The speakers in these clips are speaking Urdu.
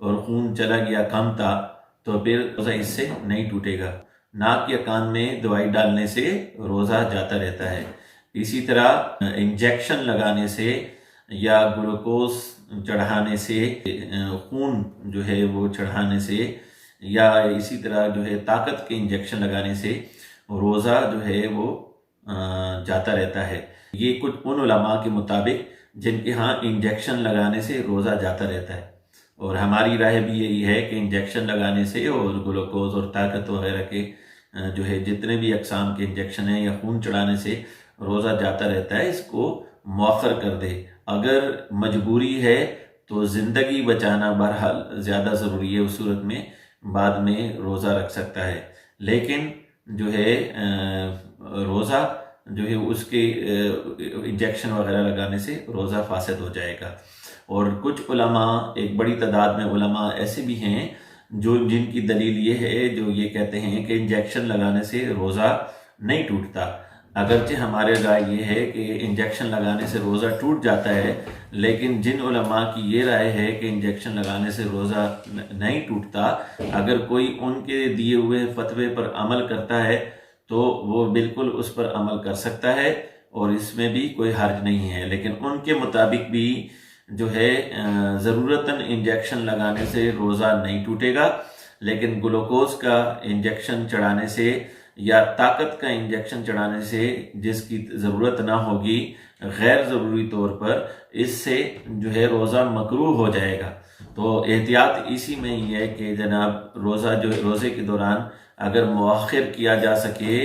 اور خون چلا گیا کم تھا تو پھر روزہ اس سے نہیں ٹوٹے گا۔ ناک یا کان میں دوائی ڈالنے سے روزہ جاتا رہتا ہے۔ اسی طرح انجیکشن لگانے سے یا گلوکوز چڑھانے سے، خون جو ہے وہ چڑھانے سے، یا اسی طرح جو ہے طاقت کے انجیکشن لگانے سے روزہ جو ہے وہ جاتا رہتا ہے۔ یہ کچھ ان علماء کے مطابق جن کے ہاں انجیکشن لگانے سے روزہ جاتا رہتا ہے، اور ہماری رائے بھی یہی ہے کہ انجیکشن لگانے سے اور گلوکوز اور طاقت وغیرہ کے جو ہے جتنے بھی اقسام کے انجیکشن ہیں یا خون چڑھانے سے روزہ جاتا رہتا ہے، اس کو مؤخر کر دے۔ اگر مجبوری ہے تو زندگی بچانا بہرحال زیادہ ضروری ہے، اس صورت میں بعد میں روزہ رکھ سکتا ہے، لیکن جو ہے روزہ جو ہے اس کے انجیکشن وغیرہ لگانے سے روزہ فاسد ہو جائے گا۔ اور کچھ علماء، ایک بڑی تعداد میں علماء ایسے بھی ہیں جن کی دلیل یہ ہے، جو یہ کہتے ہیں کہ انجیکشن لگانے سے روزہ نہیں ٹوٹتا۔ اگرچہ ہمارے رائے یہ ہے کہ انجیکشن لگانے سے روزہ ٹوٹ جاتا ہے، لیکن جن علماء کی یہ رائے ہے کہ انجیکشن لگانے سے روزہ نہیں ٹوٹتا، اگر کوئی ان کے دیے ہوئے فتوے پر عمل کرتا ہے تو وہ بالکل اس پر عمل کر سکتا ہے اور اس میں بھی کوئی حرج نہیں ہے، لیکن ان کے مطابق بھی جو ہے ضرورتاً انجیکشن لگانے سے روزہ نہیں ٹوٹے گا، لیکن گلوکوز کا انجیکشن چڑھانے سے یا طاقت کا انجیکشن چڑھانے سے جس کی ضرورت نہ ہوگی غیر ضروری طور پر، اس سے جو ہے روزہ مکروہ ہو جائے گا۔ تو احتیاط اسی میں ہی ہے کہ جناب روزے کے دوران اگر مؤخر کیا جا سکے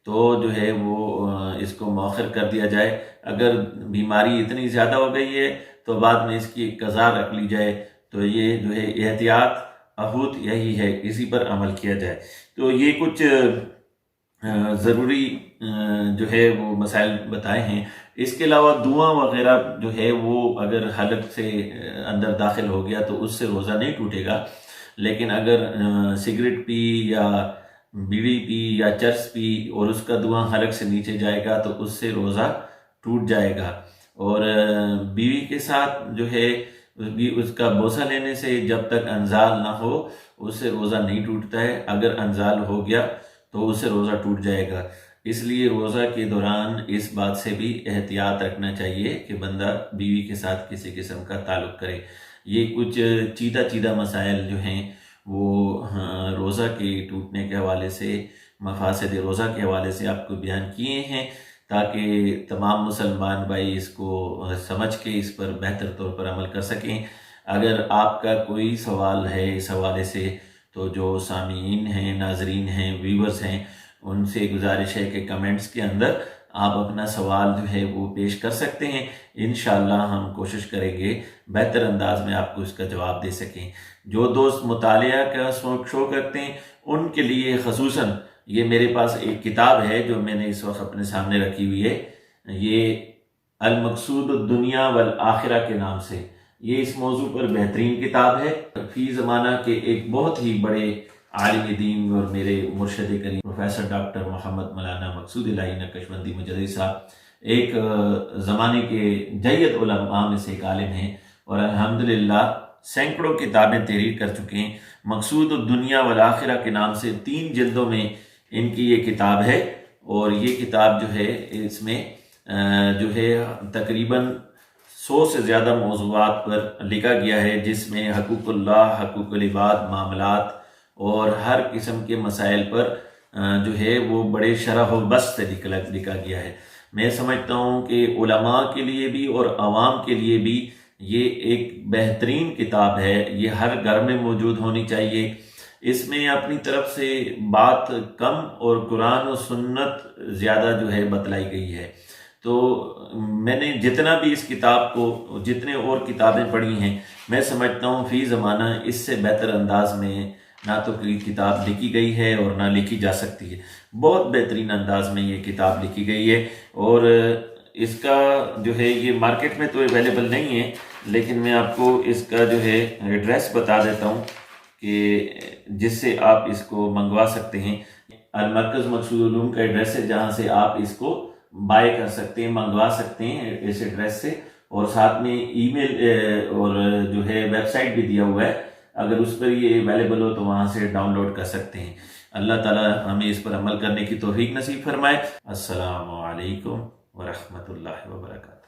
تو جو ہے وہ اس کو مؤخر کر دیا جائے۔ اگر بیماری اتنی زیادہ ہو گئی ہے تو بعد میں اس کی قضا رکھ لی جائے، تو یہ جو ہے احتیاط اہوت یہی ہے، اسی پر عمل کیا جائے۔ تو یہ کچھ ضروری جو ہے وہ مسائل بتائے ہیں۔ اس کے علاوہ دھواں وغیرہ جو ہے وہ اگر حلق سے اندر داخل ہو گیا تو اس سے روزہ نہیں ٹوٹے گا، لیکن اگر سگریٹ پی یا بیڑی پی یا چرس پی اور اس کا دھواں حلق سے نیچے جائے گا تو اس سے روزہ ٹوٹ جائے گا۔ اور بیوی کے ساتھ جو ہے اس کا بوسہ لینے سے جب تک انزال نہ ہو اس سے روزہ نہیں ٹوٹتا ہے، اگر انزال ہو گیا تو اس سے روزہ ٹوٹ جائے گا۔ اس لیے روزہ کے دوران اس بات سے بھی احتیاط رکھنا چاہیے کہ بندہ بیوی کے ساتھ کسی قسم کا تعلق کرے۔ یہ کچھ چیدہ مسائل جو ہیں وہ روزہ کے ٹوٹنے کے حوالے سے، مفاسد روزہ کے حوالے سے آپ کو بیان کیے ہیں، تاکہ تمام مسلمان بھائی اس کو سمجھ کے اس پر بہتر طور پر عمل کر سکیں۔ اگر آپ کا کوئی سوال ہے اس حوالے سے تو جو سامعین ہیں، ناظرین ہیں، ویورز ہیں، ان سے گزارش ہے کہ کمنٹس کے اندر آپ اپنا سوال جو ہے وہ پیش کر سکتے ہیں۔ انشاءاللہ ہم کوشش کریں گے بہتر انداز میں آپ کو اس کا جواب دے سکیں۔ جو دوست مطالعہ کا شوق رکھتے ہیں ان کے لیے خصوصاً یہ میرے پاس ایک کتاب ہے جو میں نے اس وقت اپنے سامنے رکھی ہوئی ہے، یہ المقصود الدنیا والآخرہ کے نام سے۔ یہ اس موضوع پر بہترین کتاب ہے۔ فی زمانہ کے ایک بہت ہی بڑے عالم دین اور میرے مرشد کریم پروفیسر ڈاکٹر محمد مولانا مقصود الہی نقشبندی مجددی صاحب ایک زمانے کے جید علماء میں سے ایک عالم ہیں، اور الحمدللہ سینکڑوں کتابیں تحریر کر چکے ہیں۔ مقصود الدنیا والآخرہ کے نام سے 3 جلدوں میں ان کی یہ کتاب ہے، اور یہ کتاب جو ہے اس میں جو ہے تقریباً 100 سے زیادہ موضوعات پر لکھا گیا ہے، جس میں حقوق اللہ، حقوق العباد، معاملات اور ہر قسم کے مسائل پر جو ہے وہ بڑے شرح و بسط سے لکھا گیا ہے۔ میں سمجھتا ہوں کہ علماء کے لیے بھی اور عوام کے لیے بھی یہ ایک بہترین کتاب ہے، یہ ہر گھر میں موجود ہونی چاہیے۔ اس میں اپنی طرف سے بات کم اور قرآن و سنت زیادہ جو ہے بتلائی گئی ہے۔ تو میں نے جتنا بھی اس کتاب کو، جتنے اور کتابیں پڑھی ہیں، میں سمجھتا ہوں فی زمانہ اس سے بہتر انداز میں نہ تو کوئی کتاب لکھی گئی ہے اور نہ لکھی جا سکتی ہے۔ بہت بہترین انداز میں یہ کتاب لکھی گئی ہے، اور اس کا جو ہے یہ مارکیٹ میں تو اویلیبل نہیں ہے، لیکن میں آپ کو اس کا جو ہے ایڈریس بتا دیتا ہوں کہ جس سے آپ اس کو منگوا سکتے ہیں۔ المرکز مقصود علوم کا ایڈریس ہے جہاں سے آپ اس کو بائی کر سکتے ہیں، منگوا سکتے ہیں اس ایڈریس سے، اور ساتھ میں ای میل اور جو ہے ویب سائٹ بھی دیا ہوا ہے۔ اگر اس پر یہ اویلیبل ہو تو وہاں سے ڈاؤن لوڈ کر سکتے ہیں۔ اللہ تعالی ہمیں اس پر عمل کرنے کی توفیق نصیب فرمائے۔ السلام علیکم ورحمۃ اللہ وبرکاتہ۔